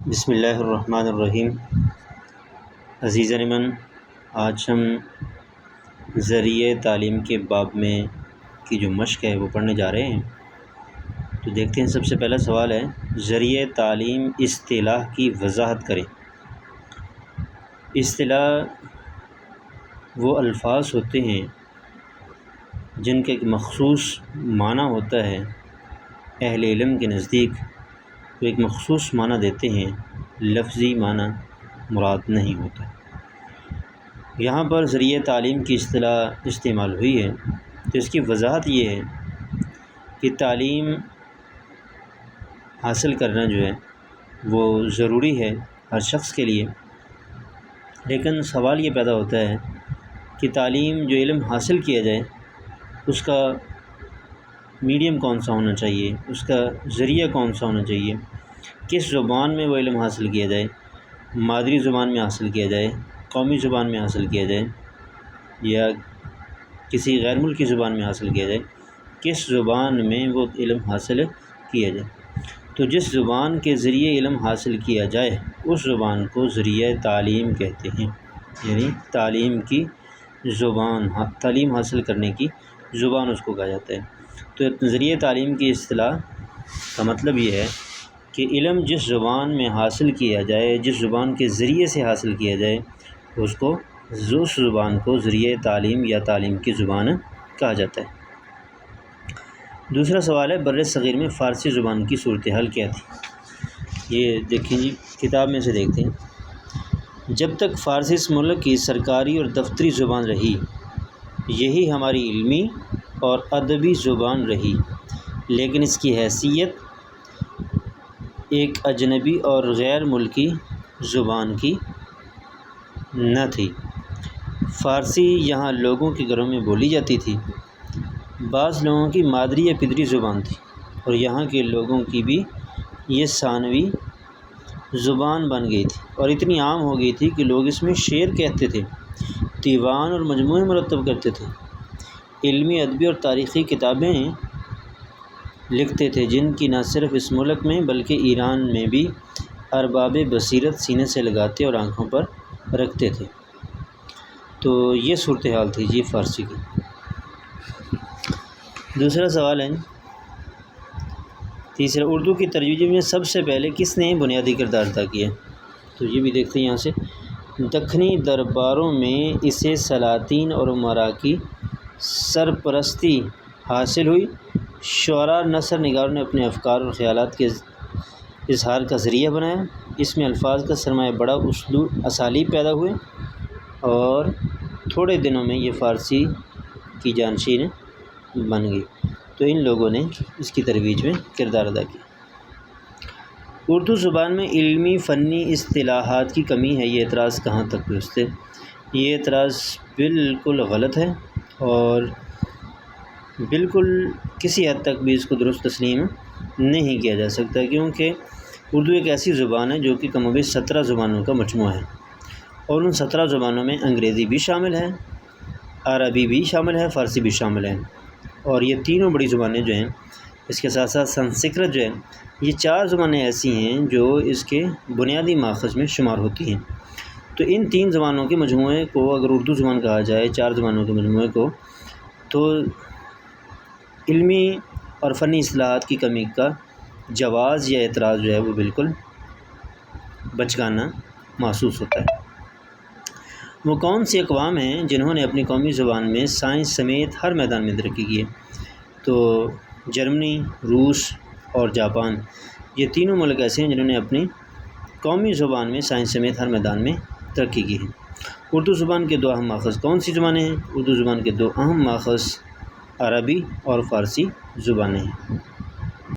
بسم اللہ الرحمن الرحیم۔ عزیزان من، آج ہم ذریعہ تعلیم کے باب میں کی جو مشق ہے وہ پڑھنے جا رہے ہیں۔ تو دیکھتے ہیں، سب سے پہلا سوال ہے، ذریعہ تعلیم اصطلاح کی وضاحت کریں۔ اصطلاح وہ الفاظ ہوتے ہیں جن کا ایک مخصوص معنی ہوتا ہے۔ اہل علم کے نزدیک وہ ایک مخصوص معنی دیتے ہیں، لفظی معنی مراد نہیں ہوتا۔ یہاں پر ذریعہ تعلیم کی اصطلاح استعمال ہوئی ہے تو اس کی وضاحت یہ ہے کہ تعلیم حاصل کرنا جو ہے وہ ضروری ہے ہر شخص کے لیے، لیکن سوال یہ پیدا ہوتا ہے کہ تعلیم جو علم حاصل کیا جائے اس کا میڈیم کون سا ہونا چاہیے، اس کا ذریعہ کون سا ہونا چاہیے، کس زبان میں وہ علم حاصل کیا جائے، مادری زبان میں حاصل کیا جائے، قومی زبان میں حاصل کیا جائے یا کسی غیر ملکی زبان میں حاصل کیا جائے، کس زبان میں وہ علم حاصل کیا جائے۔ تو جس زبان کے ذریعے علم حاصل کیا جائے اس زبان کو ذریعہ تعلیم کہتے ہیں، یعنی تعلیم کی زبان، تعلیم حاصل کرنے کی زبان اس کو کہا جاتا ہے۔ تو ذریعہ تعلیم کی اصطلاح کا مطلب یہ ہے کہ علم جس زبان میں حاصل کیا جائے، جس زبان کے ذریعے سے حاصل کیا جائے، اس زبان کو ذریعہ تعلیم یا تعلیم کی زبان کہا جاتا ہے۔ دوسرا سوال ہے، بر صغیر میں فارسی زبان کی صورتحال کیا تھی؟ یہ دیکھیں جی، کتاب میں سے دیکھتے ہیں۔ جب تک فارسی اس ملک کی سرکاری اور دفتری زبان رہی، یہی ہماری علمی اور ادبی زبان رہی، لیکن اس کی حیثیت ایک اجنبی اور غیر ملکی زبان کی نہ تھی۔ فارسی یہاں لوگوں کے گھروں میں بولی جاتی تھی، بعض لوگوں کی مادری یا پدری زبان تھی، اور یہاں کے لوگوں کی بھی یہ ثانوی زبان بن گئی تھی اور اتنی عام ہو گئی تھی کہ لوگ اس میں شعر کہتے تھے، دیوان اور مجموعے مرتب کرتے تھے، علمی، ادبی اور تاریخی کتابیں لکھتے تھے، جن کی نہ صرف اس ملک میں بلکہ ایران میں بھی ارباب بصیرت سینے سے لگاتے اور آنکھوں پر رکھتے تھے۔ تو یہ صورتحال تھی جی فارسی کی۔ دوسرا سوال ہے، تیسرا، اردو کی ترویج میں سب سے پہلے کس نے بنیادی کردار ادا کیا؟ تو یہ بھی دیکھتے ہیں یہاں سے۔ دکنی درباروں میں اسے سلاطین اور امراء کی سرپرستی حاصل ہوئی۔ شعراء، نثر نگاروں نے اپنے افکار اور خیالات کے اظہار کا ذریعہ بنایا۔ اس میں الفاظ کا سرمایہ بڑا، اسالیب پیدا ہوئے اور تھوڑے دنوں میں یہ فارسی کی جانشین بن گئی۔ تو ان لوگوں نے اس کی ترویج میں کردار ادا کیا۔ اردو زبان میں علمی فنی اصطلاحات کی کمی ہے، یہ اعتراض کہاں تک درست ہے؟ یہ اعتراض بالکل غلط ہے اور بالکل کسی حد تک بھی اس کو درست تسلیم نہیں کیا جا سکتا، کیونکہ اردو ایک ایسی زبان ہے جو کہ کم و بیش 17 زبانوں کا مجموعہ ہے، اور ان 17 زبانوں میں انگریزی بھی شامل ہے، عربی بھی شامل ہے، فارسی بھی شامل ہے، اور یہ تینوں بڑی زبانیں جو ہیں، اس کے ساتھ ساتھ سنسکرت جو ہے، یہ 4 زبانیں ایسی ہیں جو اس کے بنیادی ماخذ میں شمار ہوتی ہیں۔ تو ان 3 زبانوں کے مجموعے کو اگر اردو زبان کہا جائے، 4 زبانوں کے مجموعے کو، تو علمی اور فنی اصطلاحات کی کمی کا جواز یا اعتراض جو ہے وہ بالکل بچگانہ محسوس ہوتا ہے۔ وہ کون سی اقوام ہیں جنہوں نے اپنی قومی زبان میں سائنس سمیت ہر میدان میں ترقی کی ہے؟ تو جرمنی، روس اور جاپان، یہ تینوں ملک ایسے ہیں جنہوں نے اپنی قومی زبان میں سائنس سمیت ہر میدان میں ترقی کی ہے۔ اردو زبان کے 2 اہم ماخذ کون سی زبانیں ہیں؟ اردو زبان کے 2 اہم ماخذ عربی اور فارسی زبانیں ہیں۔